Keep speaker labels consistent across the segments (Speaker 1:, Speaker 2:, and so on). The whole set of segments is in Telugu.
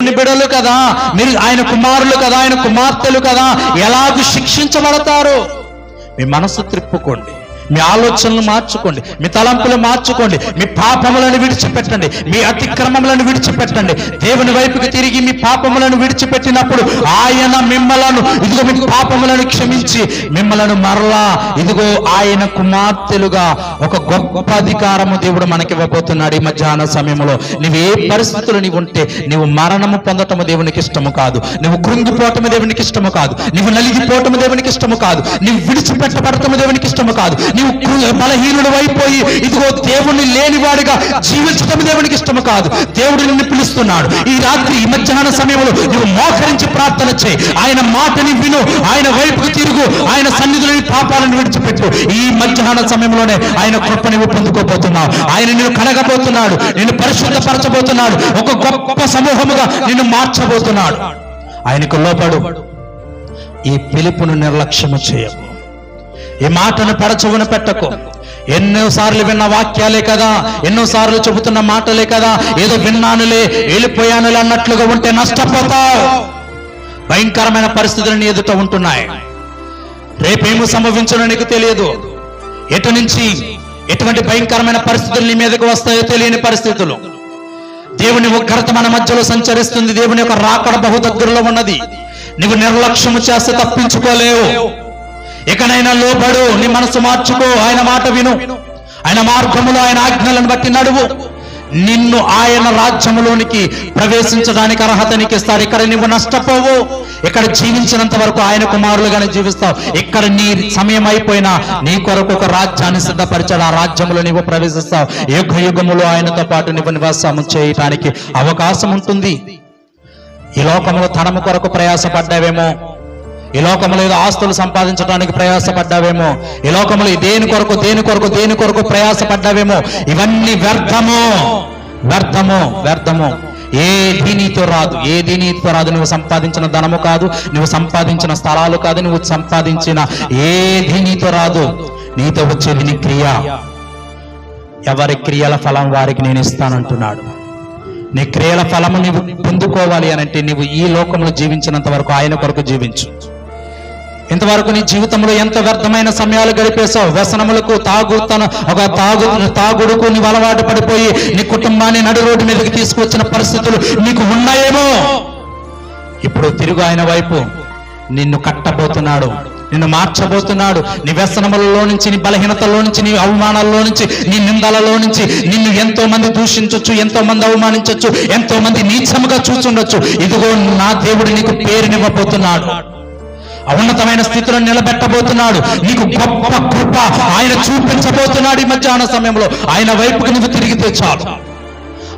Speaker 1: దేవుని బిడ్డలు కదా, మీరు ఆయన కుమారులు కదా, ఆయన కుమార్తెలు కదా, ఎలాగూ శిక్షించబడతారు? మీ మనసు త్రిప్పుకోండి, మీ ఆలోచనలు మార్చుకోండి, మీ తలంపులు మార్చుకోండి, మీ పాపములను విడిచిపెట్టండి, మీ అతిక్రమములను విడిచిపెట్టండి. దేవుని వైపుకి తిరిగి మీ పాపములను విడిచిపెట్టినప్పుడు ఆయన మిమ్మలను, ఇదిగో మీ పాపములను క్షమించి మిమ్మలను మరలా ఇదిగో ఆయన కుమార్తెలుగా ఒక గొప్ప అధికారము దేవుడు మనకి ఇవ్వబోతున్నాడు. ఈ మధ్యాహ్న సమయంలో నువ్వు ఏ పరిస్థితులు నీవు ఉంటే, నువ్వు మరణము పొందటము దేవునికి ఇష్టము కాదు, నువ్వు కృంగిపోవటము దేవునికి ఇష్టము కాదు, నువ్వు నలిగిపోవటము దేవునికి ఇష్టము కాదు, నువ్వు విడిచిపెట్టబడటము దేవునికి ఇష్టము కాదు, నీవు బలహీనుడు అయిపోయి ఇదిగో దేవుణ్ణి లేనివాడిగా జీవించడం దేవునికి ఇష్టము కాదు. దేవుడు నిన్ను పిలుస్తున్నాడు. ఈ రాత్రి ఈ మధ్యాహ్న సమయంలో నువ్వు మోకరించి ప్రార్థన చేయి, ఆయన మాటని విను, ఆయన వైపుకు తిరుగు, ఆయన సన్నిధిలోని పాపాలను విడిచిపెట్టు. ఈ మధ్యాహ్న సమయంలోనే ఆయన కృప నువ్వు పొందుకోబోతున్నావు. ఆయన నిన్ను కడగబోతున్నాడు, నిన్ను పరిశుద్ధపరచబోతున్నాడు, ఒక గొప్ప సమూహముగా నిన్ను మార్చబోతున్నాడు. ఆయనకు లోపడు. ఈ పిలుపును నిర్లక్ష్యము చేయకు, ఈ మాటను పరచవున పెట్టకు. ఎన్నోసార్లు విన్న వాక్యాలే కదా, ఎన్నోసార్లు చెబుతున్న మాటలే కదా, ఏదో విన్నానులే వెళ్ళిపోయానులే అన్నట్లుగా ఉంటే నష్టపోతావు. భయంకరమైన పరిస్థితులు నీ ఎదుట ఉంటున్నాయి. రేపేమో సంభవించనో నీకు తెలియదు. ఎటు నుంచి ఎటువంటి భయంకరమైన పరిస్థితులు నీ మీదకు వస్తాయో తెలియని పరిస్థితులు. దేవుని ఉగ్రత మన మధ్యలో సంచరిస్తుంది. దేవుని యొక్క రాకడ బహు దగ్గరలో ఉన్నది. నువ్వు నిర్లక్ష్యము చేస్తే తప్పించుకోలేవు. ఎక్కడైనా లోబడు, నీ మనసు మార్చుకో, ఆయన మాట విను, ఆయన మార్గములో ఆయన ఆజ్ఞలను బట్టి నడువు. నిన్ను ఆయన రాజ్యములోనికి ప్రవేశించడానికి అర్హత నీకు ఇస్తాడు. ఇక్కడ నువ్వు నష్టపోవు. ఇక్కడ జీవించినంత వరకు ఆయన కుమారులుగానే జీవిస్తావు. ఇక్కడ నీ సమయం అయిపోయినా నీ కొరకు ఒక రాజ్యాన్ని సిద్ధపరిచాడు. ఆ రాజ్యములో నీవు ప్రవేశిస్తావు. యుగ యుగములో ఆయనతో పాటు నువ్వు నివాసము చేయటానికి అవకాశం ఉంటుంది. ఈ లోకంలో ధనము కొరకు ప్రయాసపడ్డావేమో, ఈ లోకంలో ఏదో ఆస్తులు సంపాదించడానికి ప్రయాసపడ్డావేమో, ఈ లోకంలో దేని కొరకు ప్రయాసపడ్డావేమో, ఇవన్నీ వ్యర్థము వ్యర్థము వ్యర్థము. ఏది నీతో రాదు. నువ్వు సంపాదించిన ధనము కాదు, నువ్వు సంపాదించిన స్థలాలు కాదు, నువ్వు సంపాదించిన ఏది నీతో రాదు. నీతో వచ్చేది నీ క్రియ. ఎవరి క్రియల ఫలం వారికి నేను ఇస్తానంటున్నాడు. నీ క్రియల ఫలము నీవు పొందుకోవాలి అనంటే నీవు ఈ లోకంలో జీవించినంత వరకు ఆయన కొరకు జీవించు. ఇంతవరకు నీ జీవితంలో ఎంత వ్యర్థమైన సమయాలు గడిపేశావు. వ్యసనములకు, తాగుడుకు నీవు అలవాటు పడిపోయి నీ కుటుంబాన్ని నడు రోడ్డు మీదకి తీసుకొచ్చిన పరిస్థితులు నీకు ఉన్నాయేమో. ఇప్పుడు తిరుగు ఆయన వైపు. నిన్ను కట్టబోతున్నాడు, నిన్ను మార్చబోతున్నాడు. నీ వ్యసనములలో నుంచి, నీ బలహీనతలో నుంచి, నీ అవమానాల్లో నుంచి, నీ నిందలలో నుంచి నిన్ను ఎంతో మంది దూషించొచ్చు, ఎంతో మంది అవమానించొచ్చు, ఎంతో మంది నీచముగా చూచుండొచ్చు. ఇదిగో నా దేవుడు నీకు పేరునివ్వబోతున్నాడు. ఉన్నతమైన స్థితిలో నిలబెట్టబోతున్నాడు. నీకు గొప్ప కృప ఆయన చూపించబోతున్నాడు. ఈ మధ్యాహ్న సమయంలో ఆయన వైపుకి నువ్వు తిరిగితే చాలు,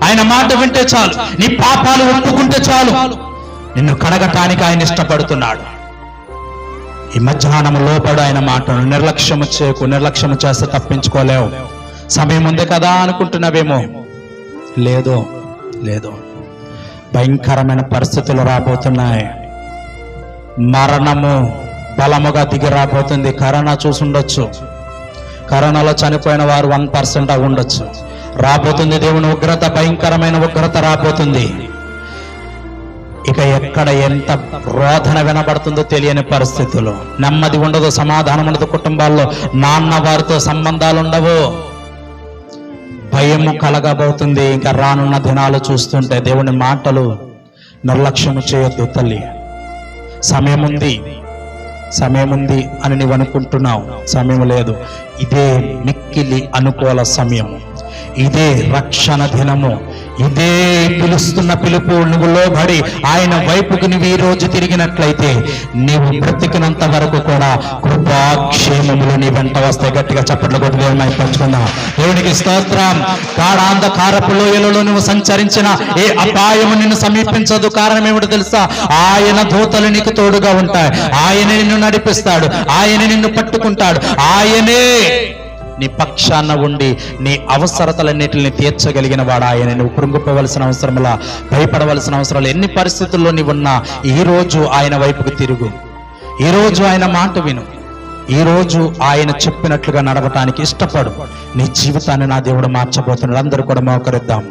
Speaker 1: ఆయన మాట వింటే చాలు, నీ పాపాలు ఒప్పుకుంటే చాలు, నిన్ను కడగటానికి ఆయన ఇష్టపడుతున్నాడు. ఈ మధ్యాహ్నం లోపడు ఆయన మాటను నిర్లక్ష్యము చేయకు. నిర్లక్ష్యము చేస్తే తప్పించుకోలేవు. సమయం ఉంది కదా అనుకుంటున్నావేమో. లేదు. భయంకరమైన పరిస్థితులు రాబోతున్నాయి. మరణము బలముగా దిగి రాబోతుంది. కరోనా చూసుండొచ్చు. కరోనాలో చనిపోయిన వారు 1% ఉండొచ్చు. రాబోతుంది దేవుని ఉగ్రత, భయంకరమైన ఉగ్రత రాబోతుంది. ఇక ఎక్కడ ఎంత రోదన వినబడుతుందో తెలియని పరిస్థితుల్లో నెమ్మది ఉండదు, సమాధానం ఉండదు. కుటుంబాల్లో నాన్న వారితో సంబంధాలు ఉండవు. భయము కలగబోతుంది. ఇంకా రానున్న దినాలు చూస్తుంటే దేవుని మాటలు నిర్లక్ష్యం చేయొద్దు తల్లి. సమయం ఉంది అని నీవు అనుకుంటున్నావు. సమయం లేదు. ఇదే మిక్కిలి అనుకూల సమయము, ఇదే రక్షణ దినము, ఇదే పిలుస్తున్న పిలుపు. నువ్వు లోబడి ఆయన వైపుకు నువ్వు ఈ రోజు తిరిగినట్లయితే నీవు బ్రతికినంత వరకు కూడా కృపాక్షేమములు నీ వెంట వస్తాయి. గట్టిగా చప్పట్లు కొట్టి దేవుని పంచుకుందాం. దేవునికి స్తోత్రం. గాఢాంధకారపు లోయలలో నువ్వు సంచరించిన ఏ అపాయము నిన్ను సమీపించదు. కారణం ఏమిటో తెలుసా? ఆయన దూతలు నీకు తోడుగా ఉంటాయి. ఆయనే నిన్ను నడిపిస్తాడు, ఆయనే నిన్ను పట్టుకుంటాడు, ఆయనే నీ పక్షాన ఉండి నీ అవసరతలన్నిటిని తీర్చగలిగిన వాడు ఆయన. నువ్వు కృంగిపోవలసిన అవసరంలా, భయపడవలసిన అవసరాలు ఎన్ని పరిస్థితుల్లో నీవున్నా ఈ రోజు ఆయన వైపుకు తిరుగు. ఈ రోజు ఆయన మాట విను. ఈ రోజు ఆయన చెప్పినట్లుగా నడవటానికి ఇష్టపడు. నీ జీవితాన్ని నా దేవుడు మార్చబోతున్నాడు. అందరూ కూడా మోకరిద్దాం.